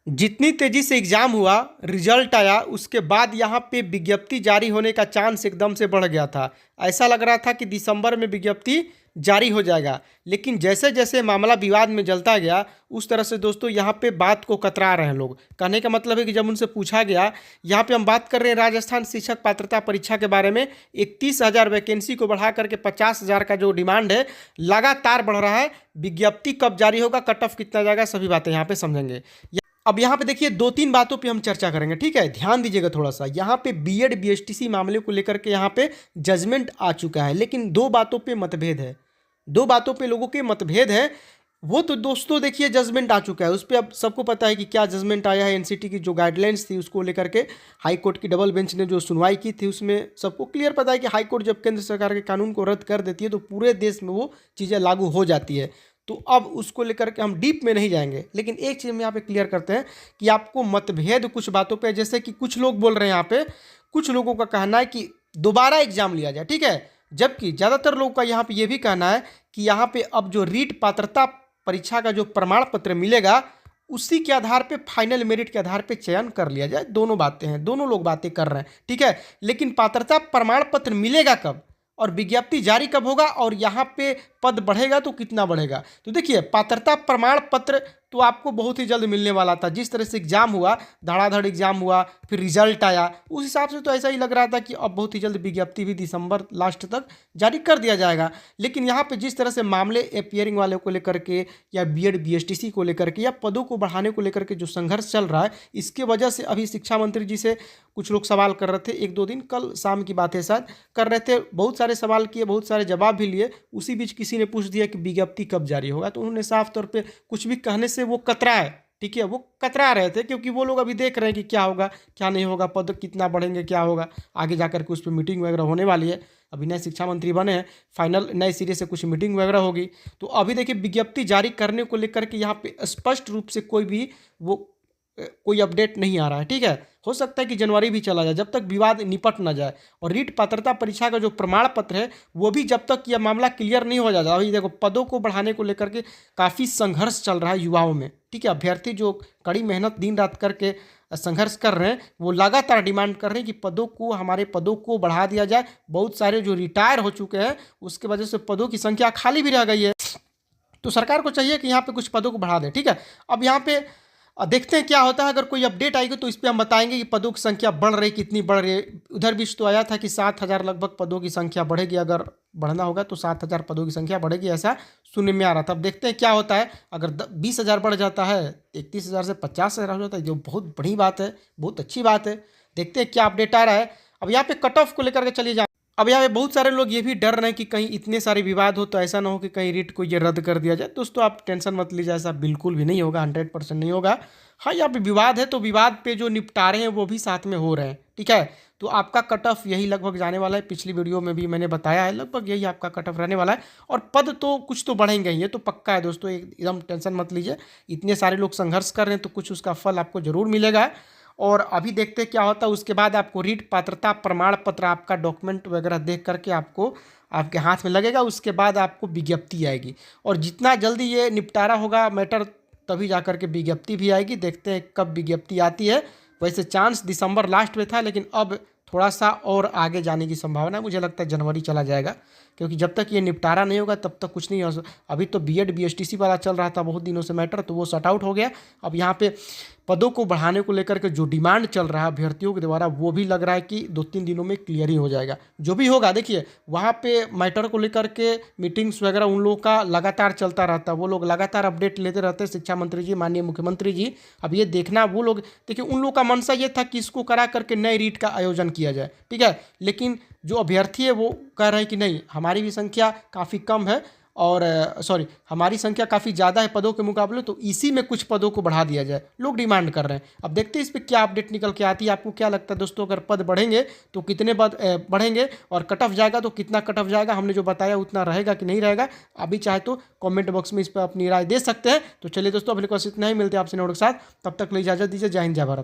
जितनी तेजी से एग्जाम हुआ, रिजल्ट आया, उसके बाद यहाँ पे विज्ञप्ति जारी होने का चांस एकदम से बढ़ गया था। ऐसा लग रहा था कि दिसंबर में विज्ञप्ति जारी हो जाएगा, लेकिन जैसे जैसे मामला विवाद में जलता गया, उस तरह से दोस्तों यहाँ पे बात को कतरा रहे हैं लोग। कहने का मतलब है कि जब उनसे पूछा गया, यहाँ पे हम बात कर रहे हैं राजस्थान शिक्षक पात्रता परीक्षा के बारे में, 31,000 वैकेंसी को बढ़ा करके 50,000 का जो डिमांड है लगातार बढ़ रहा है। विज्ञप्ति कब जारी होगा, कट ऑफ कितना जाएगा, सभी बातें यहाँ पे समझेंगे। अब यहाँ पे देखिए 2-3 बातों पे हम चर्चा करेंगे, ठीक है, ध्यान दीजिएगा थोड़ा सा। यहाँ पे बीएड बीएसटीसी मामले को लेकर के यहाँ पे जजमेंट आ चुका है, लेकिन 2 बातों पे मतभेद है। 2 बातों पे लोगों के मतभेद है। वो तो दोस्तों देखिए जजमेंट आ चुका है, उस पर अब सबको पता है कि क्या जजमेंट आया है। एनसीटी की जो गाइडलाइंस थी उसको लेकर के हाई कोर्ट की डबल बेंच ने जो सुनवाई की थी, उसमें सबको क्लियर पता है कि हाई कोर्ट जब केंद्र सरकार के कानून को रद्द कर देती है तो पूरे देश में वो चीज़ें लागू हो जाती है। तो अब उसको लेकर के हम डीप में नहीं जाएंगे, लेकिन एक चीज़ हम यहाँ पे क्लियर करते हैं कि आपको मतभेद कुछ बातों पे, जैसे कि कुछ लोग बोल रहे हैं यहाँ पे, कुछ लोगों का कहना है कि दोबारा एग्जाम लिया जाए, ठीक है, जबकि ज़्यादातर लोगों का यहाँ पे ये भी कहना है कि यहाँ पे अब जो रीट पात्रता परीक्षा का जो प्रमाण पत्र मिलेगा उसी के आधार पे, फाइनल मेरिट के आधार पे चयन कर लिया जाए। दोनों बातें हैं, दोनों लोग बातें कर रहे हैं, ठीक है, लेकिन पात्रता प्रमाण पत्र मिलेगा कब और विज्ञप्ति जारी कब होगा और यहाँ पे पद बढ़ेगा तो कितना बढ़ेगा। तो देखिए पात्रता प्रमाण पत्र तो आपको बहुत ही जल्द मिलने वाला था। जिस तरह से एग्जाम हुआ, धड़ाधड़ एग्जाम हुआ, फिर रिजल्ट आया, उस हिसाब से तो ऐसा ही लग रहा था कि अब बहुत ही जल्द विज्ञप्ति भी दिसंबर लास्ट तक जारी कर दिया जाएगा। लेकिन यहाँ पे जिस तरह से मामले अपियरिंग वाले को लेकर के या बीएड बीएसटीसी को लेकर के या पदों को बढ़ाने को लेकर के जो संघर्ष चल रहा है, इसके वजह से अभी शिक्षा मंत्री जी से कुछ लोग सवाल कर रहे थे, 1-2 दिन कल शाम की बात है शायद, कर रहे थे, बहुत सारे सवाल किए, बहुत सारे जवाब भी लिए। उसी बीच किसी ने पूछ दिया कि विज्ञप्ति कब जारी होगा, तो उन्होंने साफ तौर पे कुछ भी कहने से वो कतरा है, ठीक है, वो कतरा रहे थे, क्योंकि वो लोग अभी देख रहे हैं कि क्या होगा क्या नहीं होगा, पद कितना बढ़ेंगे, क्या होगा आगे जाकर के, उस पर मीटिंग वगैरह होने वाली है। अभी नए शिक्षा मंत्री बने हैं, फाइनल नए सिरे से कुछ मीटिंग वगैरह होगी। तो अभी देखिए विज्ञप्ति जारी करने को लेकर के यहाँ पे स्पष्ट रूप से कोई भी कोई अपडेट नहीं आ रहा है, ठीक है। हो सकता है कि जनवरी भी चला जाए, जब तक विवाद निपट ना जाए। और रीट पात्रता परीक्षा का जो प्रमाण पत्र है वो भी जब तक यह मामला क्लियर नहीं हो जाता। अभी देखो पदों को बढ़ाने को लेकर के काफ़ी संघर्ष चल रहा है युवाओं में, ठीक है। अभ्यर्थी जो कड़ी मेहनत दिन रात करके संघर्ष कर रहे हैं, वो लगातार डिमांड कर रहे हैं कि पदों को, हमारे पदों को बढ़ा दिया जाए। बहुत सारे जो रिटायर हो चुके हैं उसके वजह से पदों की संख्या खाली भी रह गई है, तो सरकार को चाहिए कि यहाँ पे कुछ पदों को बढ़ा दें, ठीक है। अब यहाँ पे देखते हैं क्या होता है। अगर कोई अपडेट आएगी तो इस पर हम बताएंगे कि पदों की संख्या बढ़ रही, कितनी बढ़ रही है। उधर बीच तो आया था कि 7,000 लगभग पदों की संख्या बढ़ेगी, अगर बढ़ना होगा तो 7,000 पदों की संख्या बढ़ेगी, ऐसा सुनने में आ रहा था। अब देखते हैं क्या होता है। अगर 20,000 बढ़ जाता है, 31,000 से 50,000 हो जाता है, जो बहुत बड़ी बात है, बहुत अच्छी बात है। देखते हैं क्या अपडेट आ रहा है। अब यहाँ पे कट ऑफ को लेकर के चलिए जा। अब यहाँ पे बहुत सारे लोग ये भी डर रहे हैं कि कहीं इतने सारे विवाद हो तो ऐसा ना हो कि कहीं रीट को ये रद्द कर दिया जाए। दोस्तों आप टेंशन मत लीजिए, ऐसा बिल्कुल भी नहीं होगा, 100% नहीं होगा। हाँ, यहाँ पे विवाद है तो विवाद पे जो निपटारे हैं वो भी साथ में हो रहे हैं, ठीक है। तो आपका कट ऑफ यही लगभग जाने वाला है, पिछली वीडियो में भी मैंने बताया है, लगभग यही आपका कट ऑफ रहने वाला है। और पद तो कुछ तो बढ़ेंगे ही, ये तो पक्का है दोस्तों, एकदम टेंशन मत लीजिए। इतने सारे लोग संघर्ष कर रहे हैं तो कुछ उसका फल आपको जरूर मिलेगा। और अभी देखते हैं क्या होता है। उसके बाद आपको रीट पात्रता प्रमाण पत्र, आपका डॉक्यूमेंट वगैरह देख करके आपको आपके हाथ में लगेगा। उसके बाद आपको विज्ञप्ति आएगी, और जितना जल्दी ये निपटारा होगा मैटर, तभी जाकर के विज्ञप्ति भी आएगी। देखते हैं कब विज्ञप्ति आती है। वैसे चांस दिसंबर लास्ट में था, लेकिन अब थोड़ा सा और आगे जाने की संभावना है। मुझे लगता है जनवरी चला जाएगा, क्योंकि जब तक ये निपटारा नहीं होगा तब तक कुछ नहीं हो। अभी तो बीएड बीएसटीसी वाला चल रहा था बहुत दिनों से मैटर, तो वो शट आउट हो गया। अब यहाँ पे पदों को बढ़ाने को लेकर के जो डिमांड चल रहा है अभ्यर्थियों के द्वारा, वो भी लग रहा है कि 2-3 दिनों में क्लियर ही हो जाएगा। जो भी होगा देखिए, वहाँ पे मैटर को लेकर के मीटिंग्स वगैरह उन लोगों का लगातार चलता रहता है। वो लोग लगातार अपडेट लेते रहते हैं, शिक्षा मंत्री जी, माननीय मुख्यमंत्री जी। अब ये देखना, वो लोग देखिए, उन लोगों का मनसा ये था कि इसको करा करके नए रीट का आयोजन किया जाए, ठीक है। लेकिन जो अभ्यर्थी है वो कह रहे हैं कि नहीं, हमारी भी संख्या काफ़ी कम है, और हमारी संख्या काफ़ी ज़्यादा है पदों के मुकाबले, तो इसी में कुछ पदों को बढ़ा दिया जाए, लोग डिमांड कर रहे हैं। अब देखते हैं इस पर क्या अपडेट निकल के आती है। आपको क्या लगता है दोस्तों, अगर पद बढ़ेंगे तो कितने पद बढ़ेंगे, और कट ऑफ जाएगा तो कितना कट ऑफ जाएगा, हमने जो बताया उतना रहेगा कि नहीं रहेगा? अभी चाहे तो कॉमेंट बॉक्स में इस पर अपनी राय दे सकते हैं। तो चलिए दोस्तों, अभी बस इतना ही, मिलते हैं आपसे नोट के साथ। तब तक ले इजाजत दीजिए। जय हिंद, जय भारत।